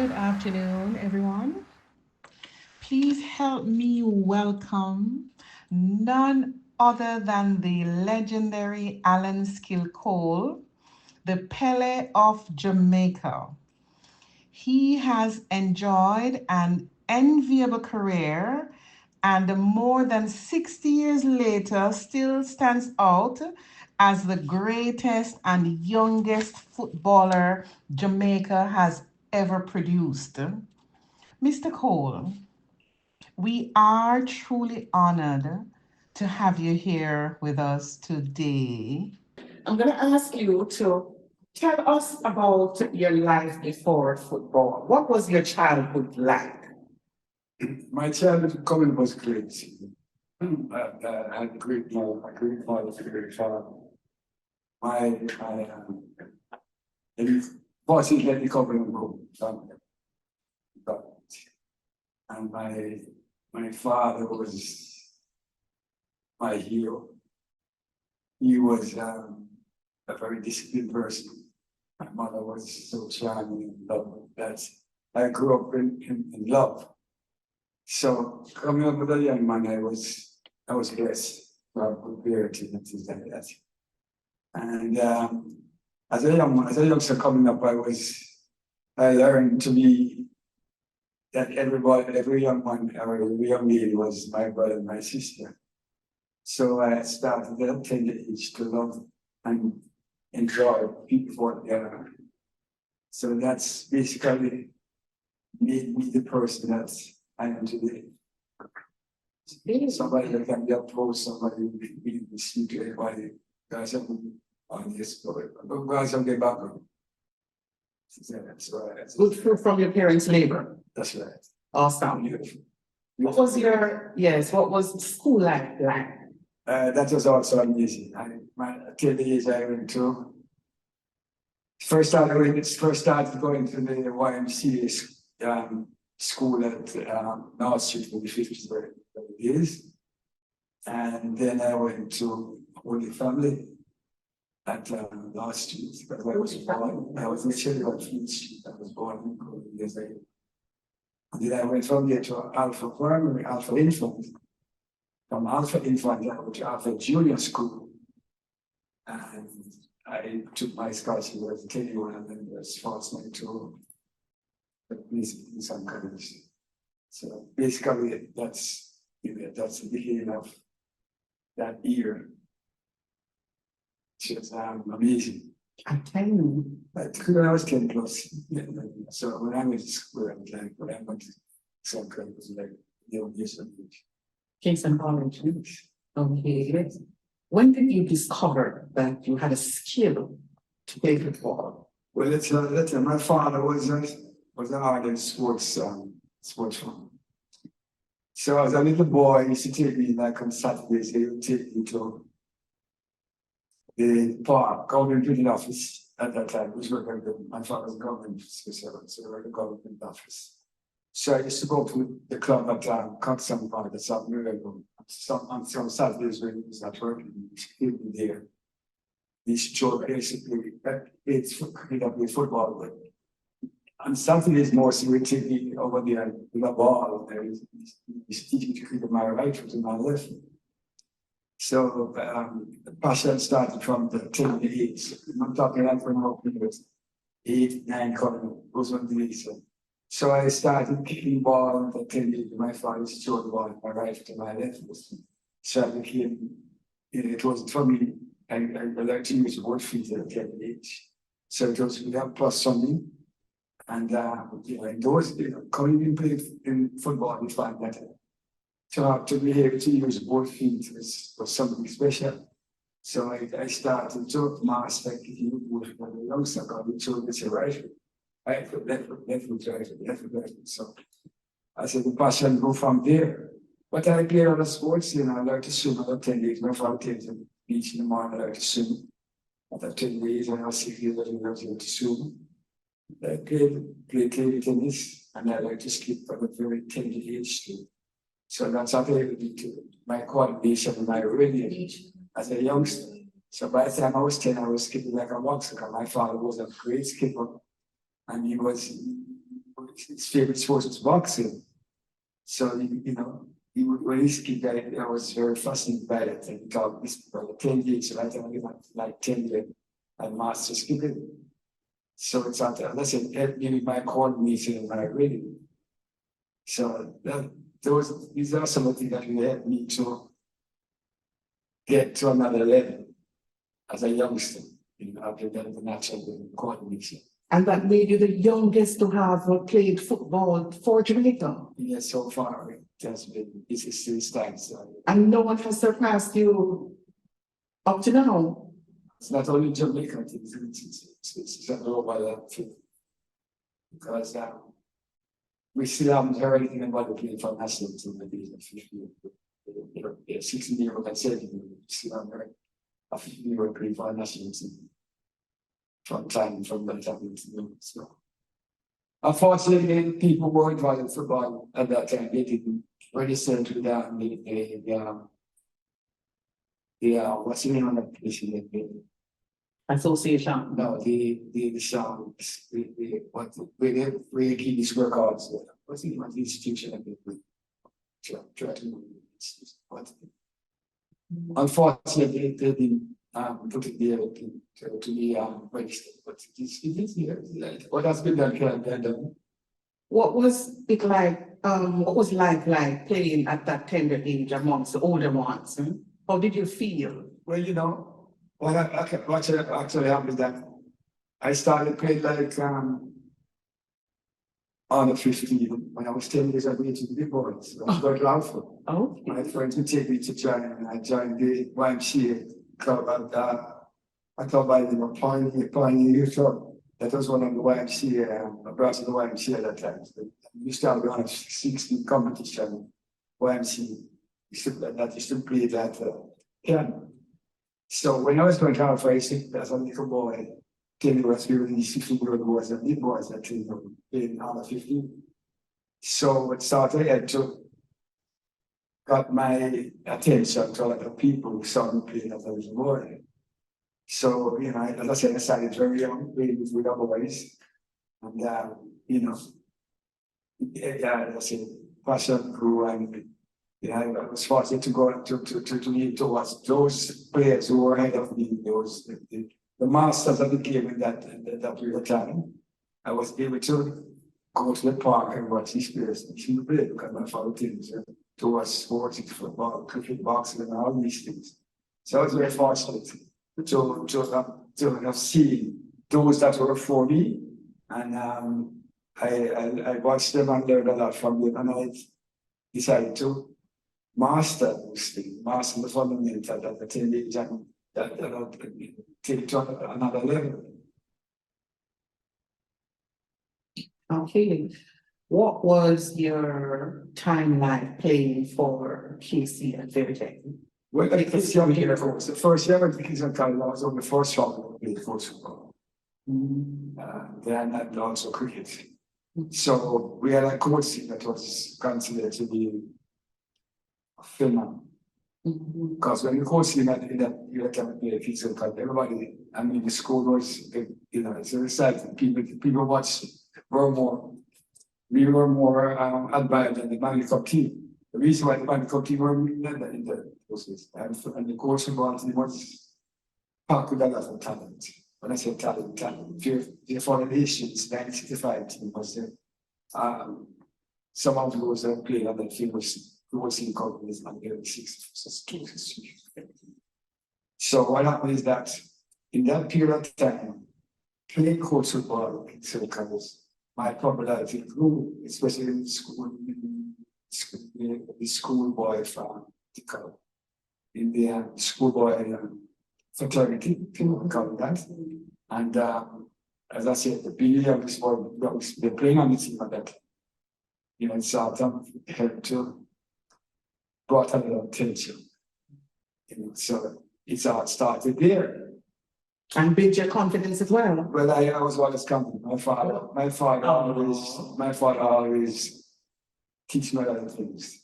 Good afternoon, everyone. Please help me welcome none other than the legendary Allan Skill Cole, the Pele of Jamaica. He has enjoyed an enviable career and more than 60 years later still stands out as the greatest and youngest footballer Jamaica has ever produced. Mr. Cole, we are truly honored to have you here with us today. I'm going to ask you to tell us about your life before football. What was your childhood like? My childhood coming was great. I had a great father, a great father. And fortunately coming home. And my father was my hero. He was a very disciplined person. My mother was so charming and lovely that I grew up in love. So coming up with a young man, I was blessed to have good parenting and things like that. And as a youngster coming up, I learned to be that every young man or every young lady was my brother and my sister. So I started at a tender age to love and enjoy people for together. So that's basically made me the person that I am today. Somebody that can be opposed, somebody who can be listening to everybody. Guys, I'm on this, guys, I'm getting back. That's right. Good fruit from your parents' labor. That's right. Awesome. What was school like? That was also amazing. Till the age I went to, first started going to the YMCA school at North Street for the 50s years. And then I went to Holy Family at North Street, because I was born. I was initially on Fleet Street. I was born years later. And then I went from there to Alpha Primary, Alpha Infant. From Alpha Infant, I went to Alpha Junior School. And I took my scholarship as a K1 and then was forced me to in some college. So basically, that's the beginning of that year. It was amazing. I tell you. But when I was 10 plus, so when I went to school, when I went to some college, it was like years of age. Kingston College. Okay. When did you discover that you had a skill to play football? Well, my father was an ardent sportsman. So as a little boy, he used to take me like on Saturdays, he would take me to the park, government building office at that time, which was my father's government special, so we were the government office. So I used to go to the club at Kingston Park, that's up near on some Saturdays when he was not working, he would be there. He showed basically it's football, but on Saturdays mostly we take me over there with a ball. He's teaching to keep my right foot and my left foot. So the passion started from the 10 age. I'm talking like when I was 8, 9 coming, those were the days. So I started kicking ball at the 10 age. My father used to throw the ball my right foot and my left foot. So I became, it wasn't for me. I learned to use both feet at 10 age. So it was without plus something. And those coming in play in football, we find that to be able to use both feet was something special. So I started to master kicking both for the youngster, because we told it's a right foot, left foot, right foot, left foot. So I said the passion go from there. But I played other sports, I learned to swim at 10 years. My father came to the beach in the morning, I learned to swim. At 10 years, when I was 6 years old, I learned to swim. I played table tennis, and I like to skip from a very tender age too. So that's how I to my coordination and my rhythm as a youngster. So by the time I was 10, I was skipping like a boxer, because my father was a great skipper, and he was his favorite sport was boxing. So, when he's a kid, I was very fascinated by it. And he taught this for 10 years, so I think I like 10 years and master skipping. So it's out there. Listen, help me with my coordination and my reading. So these are some of the things that will help me to get to another level as a youngster. After that, the natural coordination. And that made you the youngest to have played football for Jamaica. Yes, so far it has been, it's still stands. So. And no one has surpassed you up to now. It's not only Jamaican, it's a global thing. Because we still haven't heard anything about the playing for national team. Maybe 16-year-old and 17-year-old, still haven't heard a 15-year-old playing for a national team. From that time. So, unfortunately, people were involved in football at that time. They didn't register to what's the name of that position? Association. No, the sounds, we keep these records. What's the name of the institution? Unfortunately, they didn't put it there to be registered. But it is here. What has been done? What was it like? What was life like playing at that tender age amongst the older ones? How did you feel? Well, what actually happened is that I started playing like on the 15 when I was 10 years of age in the boys. I was going to Alpha. Okay. My friends would take me to join, and I joined the YMCA club at a club by the name of Pioneer Youth Club. That was one of the YMCA, I brought to the YMCA at that time. So we started on a 16 competition, YMCA. That used to play that. So when I was going to Alpha, I used to, as a little boy, 10 years old, 16-year-old boys and big boys that playing under 15. So it started to got my attention to a lot of people who saw me playing as I was a boy. So, as I said, I started very young, playing with other boys. And, as I said, passion grew, and I was fortunate to go to lead towards those players who were ahead of me, the masters of the game in that period of time. I was able to go to the park and watch these players play because my father things towards sports, football, cricket, boxing, and all these things. So I was very fortunate to have seen those that were for me, and I watched them and learned a lot from them, and I decided to master those things, master the fundamentals that take it to another level. Okay. What was your time like playing for KC at Veritex? Well, it's young here, of course. The first year I went to Kingston College, I was on the first shot I played football. Then I played also cricket. So we had a coach that was considered to be a phenomenon. Because when you coach in that you can play Kingston College, everybody, the school was, it's a result. People watch we were more admired than the Manly Cup team. The reason why the Manly Cup team were in the process, and the coach involved was packed with a lot of talent. When I say talent, the foreign nations, 1965 team was there. Some of those that played on that team was in companies and the 60s. So what happened is that in that period of time, playing coach football in circles, my popularity grew, especially in school, the schoolboy from the club, in the schoolboy fraternity, people call that. And as I said, the young boy, they're playing on the team at that. Sort of helped to brought a lot of attention. So it's how it started there. And build your confidence as well. Well, I was always confident. My father always teach me a lot of things.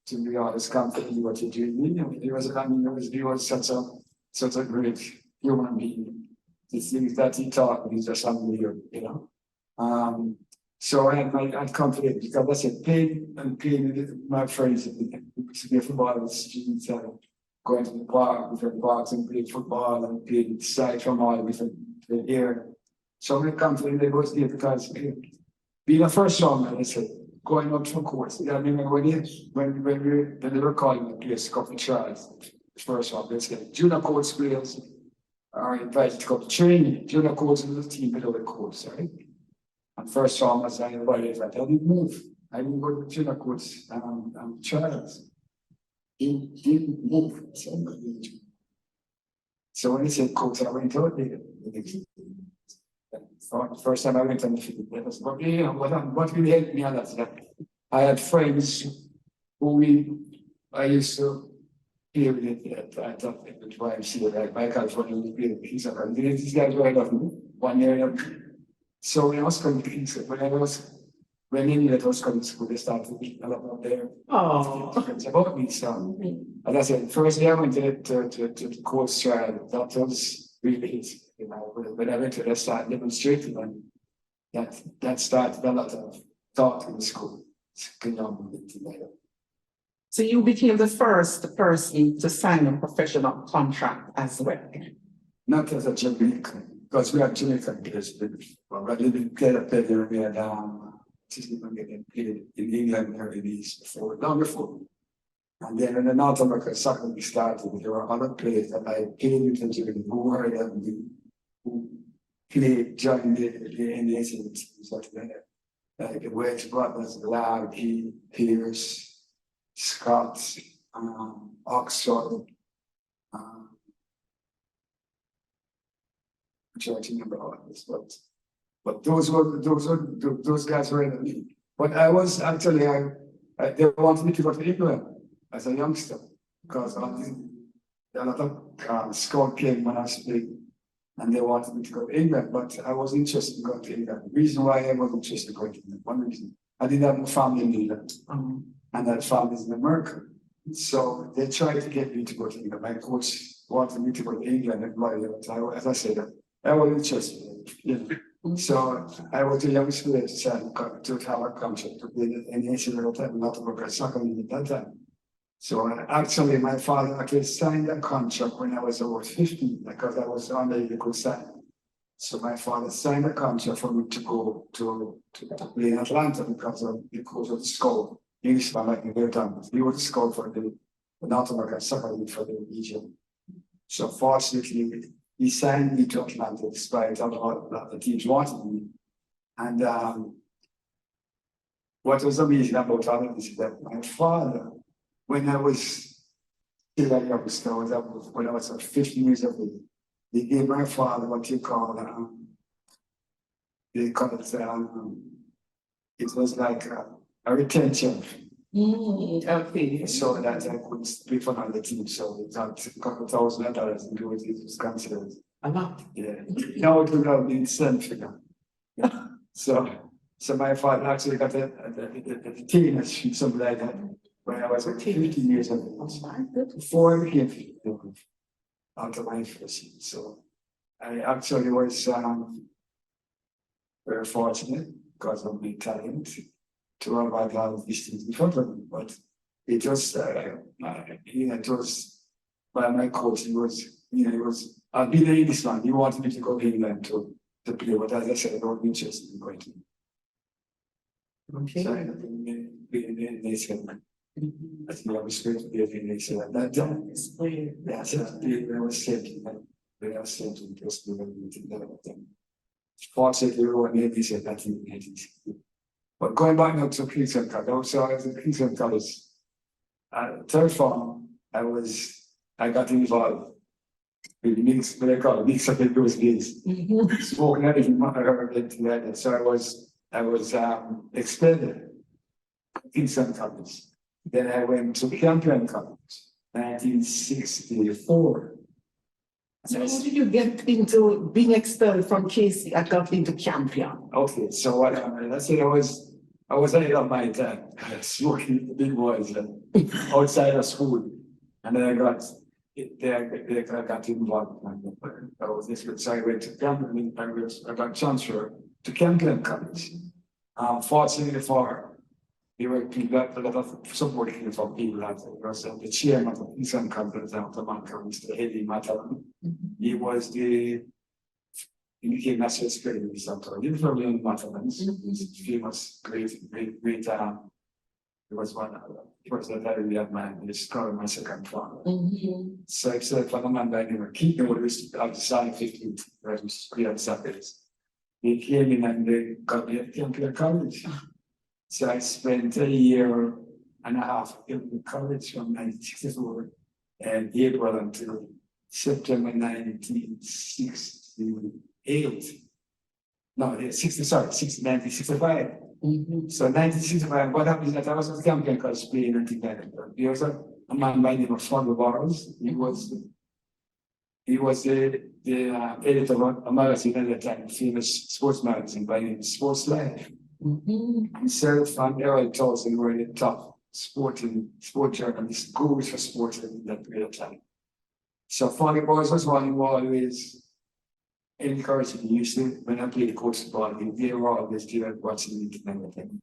To be always confident in what you're doing. He was such a great human being. The things that he taught me is just unreal, So I'd come to it because I said, playing with my friends, to play football in the streets and going to the park, different parks and playing football and playing side from all different area. So when it comes to it, it was there because being a first round, I said, going up to courts. I remember when they were calling the place, couple trials, first round, they said, junior courts players are invited to come to training. Junior courts is the team below the courts, right? And first round, I invited that. I didn't move. I didn't go to junior courts trials. He didn't move. So when he said coach, I went out there. First time I went on the field, but what really helped me a lot is that I had friends who I used to play with it at the YMCA, like Michael from the he's a these guys were of me 1 year. So when I was coming to Kingston, when England was coming to school, they started to meet a lot of their friends about me. So as I said, first day I went to the course trial, that was really easy. You know, when I went to the start demonstrating, and that started a lot of thought in the school. So you became the first person to sign a professional contract as well. Not as a Jamaican, because we have Jamaican players, but I didn't play a player we had getting played in England early days before, long before. And then when the North American soccer league started, there were other players that I played with in Jamaica who heard of me, who played during the NAC teams like that. Like the Wedge brothers, Larry, Pierce, Scott, Oxford, I'm trying to remember all of this, but those guys were in the league. But I was actually they wanted me to go to England as a youngster because a lot of scout came when I was playing, and they wanted me to go to England, but I was interested in going to England. The reason why I was interested in going to England, one reason, I didn't have a family in England, and that family is in America. So they tried to get me to go to England. My coach wanted me to go to England, and as I said, I was interested in it. So I was a young student to have a contract to play in the national time, not to work at soccer league at that time. So actually, my father actually signed a contract when I was over 15 because I was under illegal sign. So my father signed a contract for me to go to play in Atlanta because of the scout. Englishman like me done. He was the scout for the North American soccer league for the region. So fortunately, he signed me to Atlanta despite all the teams wanted me. And what was amazing about Allan is that my father, when I was still a youngster, when I was 15 years of age, they gave my father what you call it was like a retention. Okay. So that I could speak for another team. So that a couple $1,000 into it was considered a lot. Yeah. Now it would have been seven figure. Yeah. So my father actually got the team or something like that when I was 15 years old. Before I became 15 after my first year. So I actually was very fortunate because of my talent to have had a lot of these things in front of me. But it just it was by my coach, he was I'll be the Englishman. He wanted me to go to England to play, but as I said, I wasn't interested in going to. Okay. So I ended up in the nation. I think I was supposed to be in the nation at that time. Yeah, so I was thinking just fortunately, we were in the nation in 1980s. But going back now to Kingston College, so I was in Kingston College. Third form, I got involved with mix, what I call it, mix up in those days. Smoking anything, together. So I was expelled in Kingston College. Then I went to Champion College, 1964. So how did you get into being expelled from KC? I got into Champion. Okay, so what I said I was ahead of my time, smoking the big boys outside of school, and then I got involved. I was this good, so I went to Camden, I got transferred to Camden College. Fortunately for there were people, a lot of support came from people that was the chairman of the Kingston Conference of Jamaica, Mr. Eddie Matalan. He was the he became national security minister. He was from young Matalans. He's famous, great he was one he was a very young man, he's currently my second father. So I said for the man by the name of Keaton would have decided 15th, right, which is great on Saturdays. He came in and they got me at Temple College. So I spent a year and a half in college from 1964 and April until September 1968. No, 1965. So 1965, what happened is that I was at Jamaican college playing and things like that. There was a man by the name of Father Barnes. He was the editor of a magazine at the time, famous sports magazine by the name of Sports Life. Himself and Errol Towson were the top sport journalists, gurus for sports at that period of time. So Father Barnes was one who always encouraged me. Usually, when I played coach football, they were always there watching me and everything.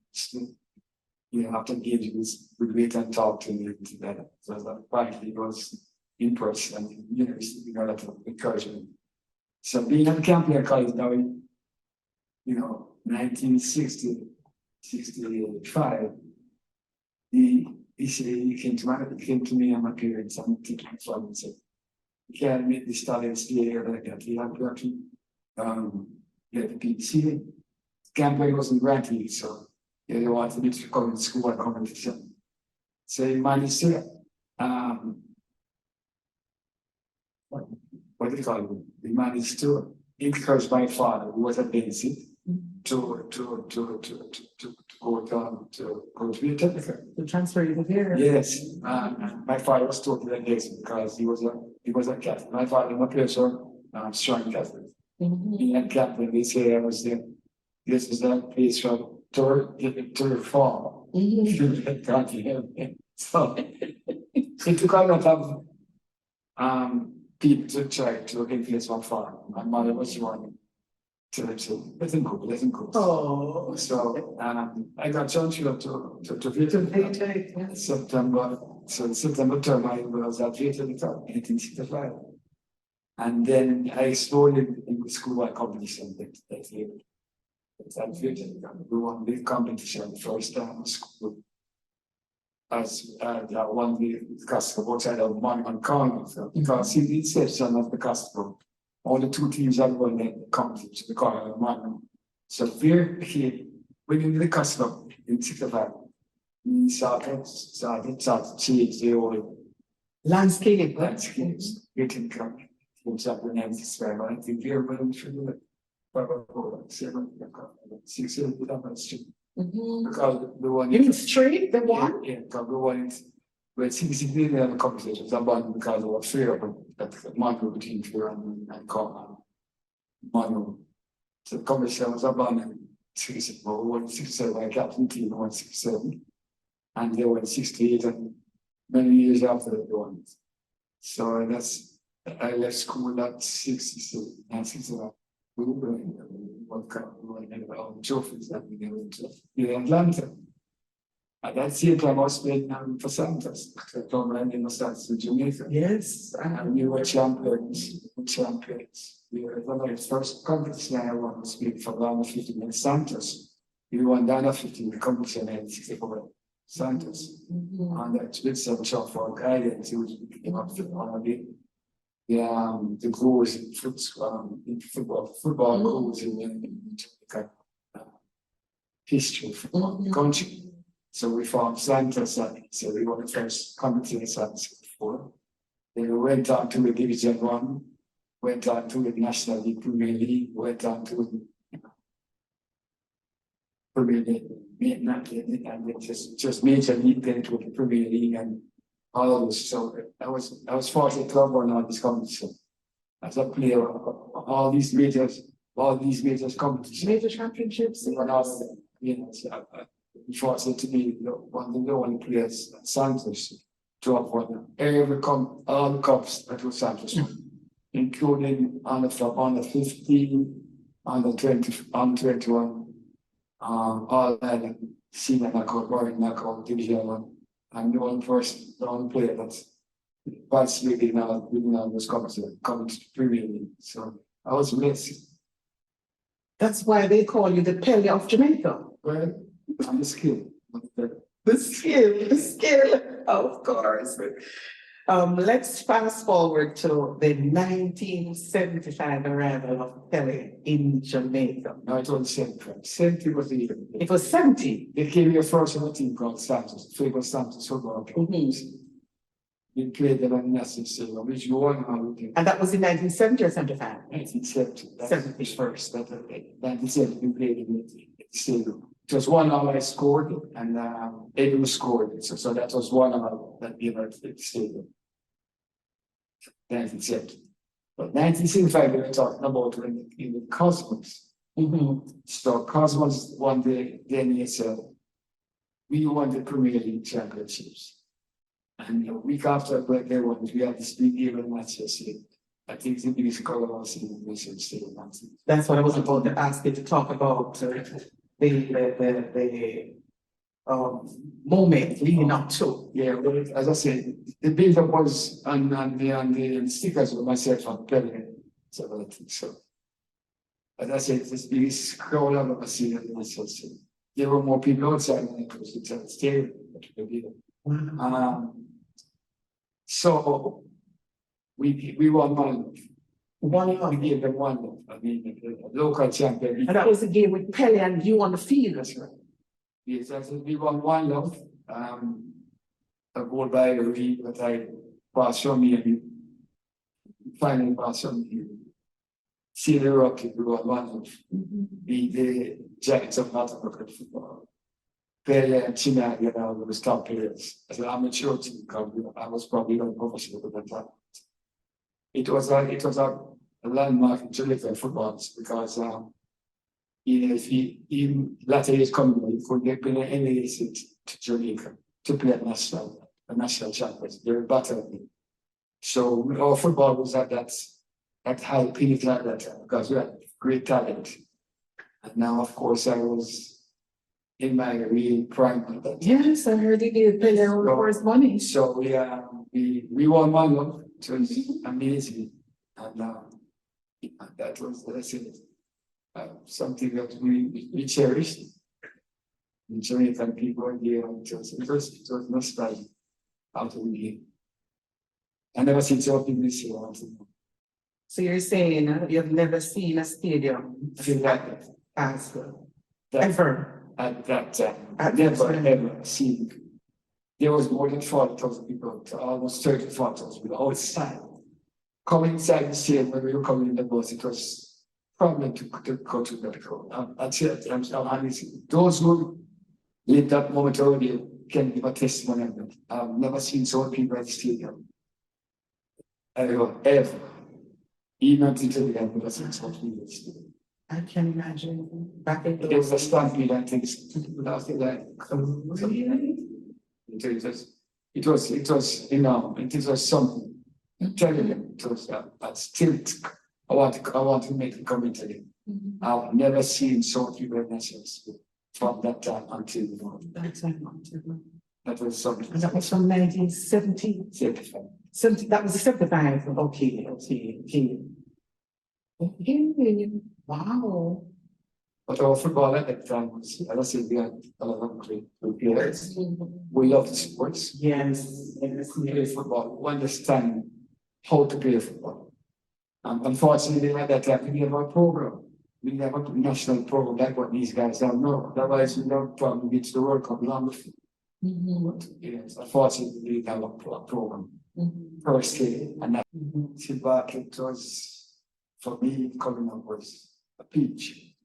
You know, after games, we'd wait and talk to me together. So that partly was impressed and you know, a lot of encouragement. So being at the Campion College now in 1965, he said he came to me and my parents and taking my father and said, you can't make the talents stay here like that. You have to actually get the PPC. Campion wasn't granted, so they wanted me to come to school and competition. So he managed to what do you call it? He managed to encourage my father, who was a basic, to go down to go to be a technical. To transfer you here. Yes, my father was totally against it because he was a Catholic. My father and my parents were strong Catholic. He had Catholic. They say I was there. This is a place from to reform. So it took a lot of people to try to influence my father. My mother was one to let him go. Oh, so I got chance to September. So September term I was at 1865. And then I explored in the school-wide competition that year. We won the competition first time in school. As one the Castro outside of Monument Corner. Because in the inception of the Castro, all the two teams are going to come to the corner of Monument. So when you the Castro in 65, we started to change the whole landscapes. Getting come. Teams up in 95, I think we're going through the 6 years because the one you mean straight, the one? Yeah, because the one is when 60 in the conversations about because of fear that Manu between fear and Manu. So the conversation was about 167, I captain team 167, and they were 68 and many years after they won. So I left school at 67 and 69. We were trophies that we gave in Atlanta. At that same time, I was playing for Santos. I told my name was Santos in Jamaica. Yes. And we were champions. We were one of the first competition I won was playing for Ghana 15 in Santos. We won Ghana 15 competition in 64 Santos. And that's with some shot for guidance. He was picking up the goals in football goals in history of the country. So we formed Santos, so we won the first competition in Santos before. Then we went on to the Division 1, went on to the National League, Premier League, went on to the Premier League, and just major league, then to the Premier League and all those. So I was fortunate to have won all this competition. As a player, all these major competitions. Major championships. Fortunate to be one of the only players at Santos to have won all the cups that was Santos won, including on the 15, on the 20, on 21, All that senior knockout, boring knockout, division one. And the only player that's participating now, was coming to Premier League. So I was blessed. That's why they call you the Pele of Jamaica. Well, I'm the skill. The skill, of course. Let's fast forward to the 1975 arrival of Pele in Jamaica. No, it was 70. 70 was the year. It was 70. They came here first on a team called Santos, Flavor Santos football club. We played them on national stadium, which you all know. And that was in 1970 or 75? 1970. That's 70. the first. 1970 we played in the stadium. It was 1 hour I scored and Edu scored. So that was 1 hour that we were at the stadium. 1970. But 1975 we were talking about in the Cosmos. So Cosmos won the NSL. We won the Premier League championships. And a week after they won, we had this big game in Manchester. I think the biggest color was in the nation state. That's what I was about to ask you to talk about. The moment leading up to. Yeah, well, as I said, the build-up was on the stickers with myself and Pele. So, as I said, it's the biggest crowd I've ever seen in Manchester. There were more people outside than it was inside the stadium. So we won one. We gave them one. I mean, the local champion. And that was the game with Pele and you on the field. That's right. Yes, we won 1-0. A goal by a referee that I passed from me and finally passed from me. See the Rocket, we won 1-0. The Giants of North American football. Pele and China, were the top players. As an amateur team, I was probably not professional at that time. It was a landmark in Jamaican football because if in latter years coming, he could get been any to Jamaica to play at national champions. They were battling. So our football was at that high peak at that time because we had great talent. And now, of course, I was in my real prime at that time. Yes, I heard he did Pele for his money. So we won 1-0. It was amazing. And that was, that's it. Something that we cherished. The Jamaican people here, it was nostalgic after we game. I never seen something this year. So you're saying you've never seen a stadium as ever at that time. I've never ever seen. There was more than 40,000 people, almost 34,000 people outside. Coming inside the stadium when we were coming in the bus, it was problem to go to the crowd. I'd say I'm honest. Those who lived that moment already can give a testimony of it. I've never seen so many people at the stadium. Ever. Even until today, I've never seen so many people at the stadium. I can imagine back in There was a stampede and things. Like, it was something. I'm telling you, it was but still I want to make a comment today. I've never seen so many people nations from that time until now. That was something. And that was from 1970. 70, that was 75. Okay. Wow. But our football at that time was, as I said, we had a lot of great players. We love the sports. Yes. We play football. We understand how to play football. Unfortunately, at that time, we didn't have a program. We didn't have a national program like what these guys have now. Otherwise, we don't probably reach the World Cup long before. But yes, unfortunately, we didn't have a program. Firstly, and that sit back, it was, for me, coming up was a peach.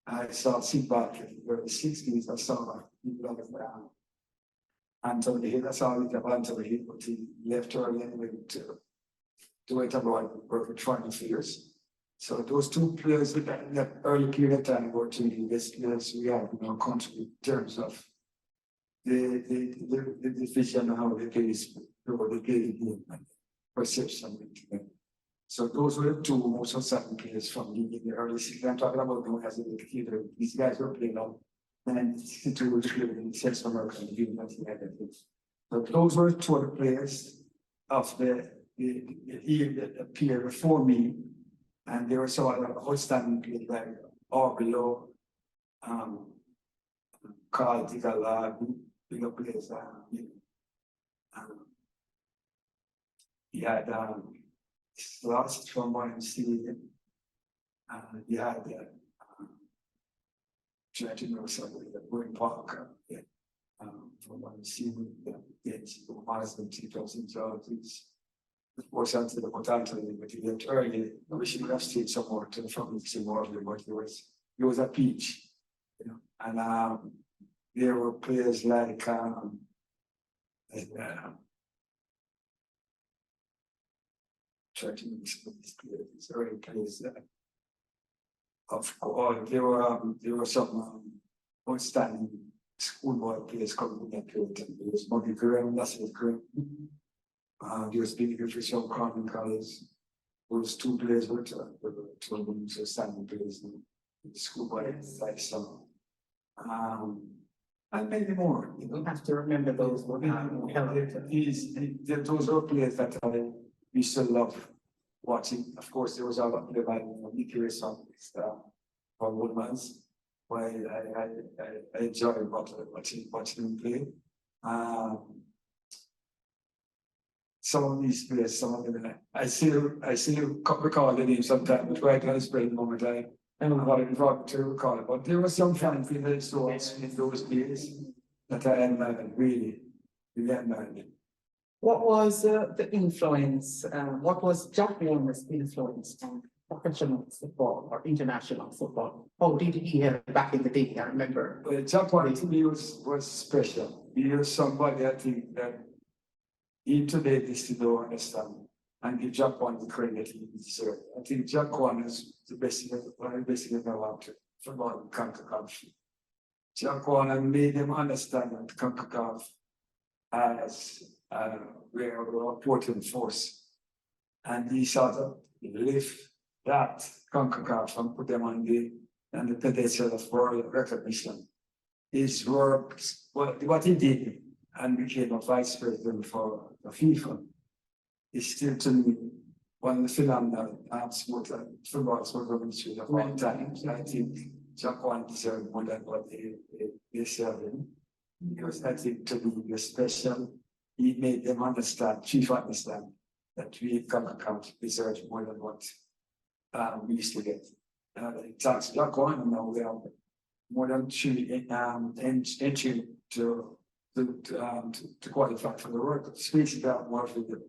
I saw sit back in the early 60s, I saw people on the ground. Anthony Hill, I saw it of Anthony Hill, but he left early anyway to wait abroad for 20 years. So those two players in that early period of time were two of the best players we have in our country in terms of the vision of how they play the game and perception. So those were the two most outstanding players from the early 60s. I'm talking about them as a theater. These guys were playing up and two was playing in Central America and the United. So those were two of the players of the year that appeared before me. And there were some other outstanding players like Orbilo, um, Carl Tigala, bigger players. Um, he had lost from YMC. He had trying to know somebody that William Parker, from YMC, Mars and 2000 jobs. Of course, after the mortality, but he left early. I wish he would have stayed somewhere to the front of more of it, but he was a peach, you know. And there were players like trying to make some of these players, early players. Of course, there were some outstanding schoolboy players coming in that period. There was Bobby Graham, that's his Graham. There was Big Official Crown College. Those two players were two outstanding players in the schoolboy like some. And many more. You don't have to remember those. Those were players that I used to love watching. Of course, there was a lot of nuclear songs from Woodman's, where I enjoy watching them play. Some of these players, some of them, I still recall the name sometimes, but right now it's very moment I don't know what it brought to recall it. But there was some fan feelings in those days that I admired, really admired. What was the influence? What was Jack Warner's influence on professional football or international football? How did he have back in the day? I remember. Well, Jack Warner to me was special. He was somebody I think that he today is still don't understand and give Jack Warner the credit he deserves. I think Jack Warner is the best thing one of the best thing I've ever to football CONCACAF. Jack Warner made them understand that CONCACAF as we're a important force. And he sort of lift that CONCACAF and put them on the pedestal of world recognition. His work, what he did, and became a vice president for FIFA, is still to me one of the phenomenal football sport ministry of all time. I think Japan deserves more than what they serve him. Because I think to be special, he made them understand, FIFA understand, that we CONCACAF deserve more than what we used to get. Thanks to Japan, now we have more than three entry to qualify for the world. Speaks about more for them.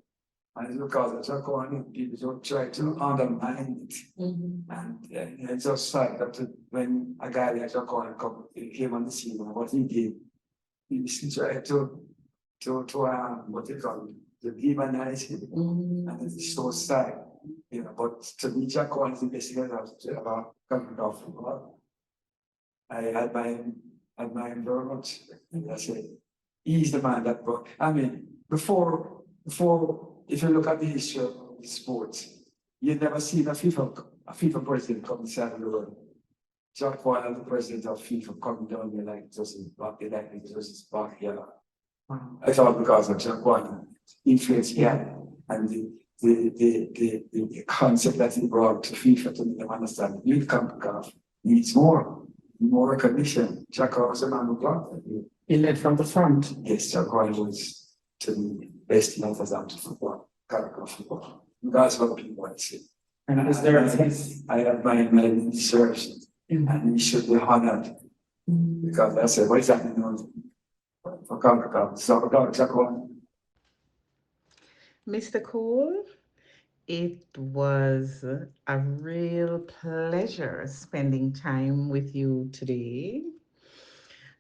And because of Japan, people don't try to undermine it. And it's just sad that when a guy like Japan came on the scene, and what he did, he tried to what they call it, to demonize him. And it's so sad, you know. But to me, Japan is the best thing about coming off football. I admire him very much. And I say, he's the man that brought. I mean, before, if you look at the history of sports, you'd never seen a FIFA president come inside of the world. Jack Warner, the president of FIFA, coming down there like just his backyard. I thought because of Jack Warner influence he had and the concept that he brought to FIFA to make them understand youth CONCACAF needs more recognition. Jack Warner was a man who brought that. He led from the front. Yes, Jack Warner was to the best methods out of football, CONCACAF football. That's what people want to see. And is there I admire him deserves and he should be honored. Because I said, what is happening for CONCACAF? So about Jack Warner. Mr. Cole, it was a real pleasure spending time with you today.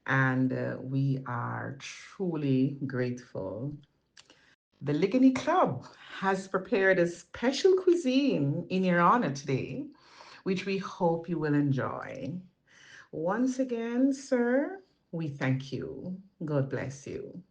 And we are truly grateful. The Ligany Club has prepared a special cuisine in your honor today, which we hope you will enjoy. Once again, sir, we thank you. God bless you.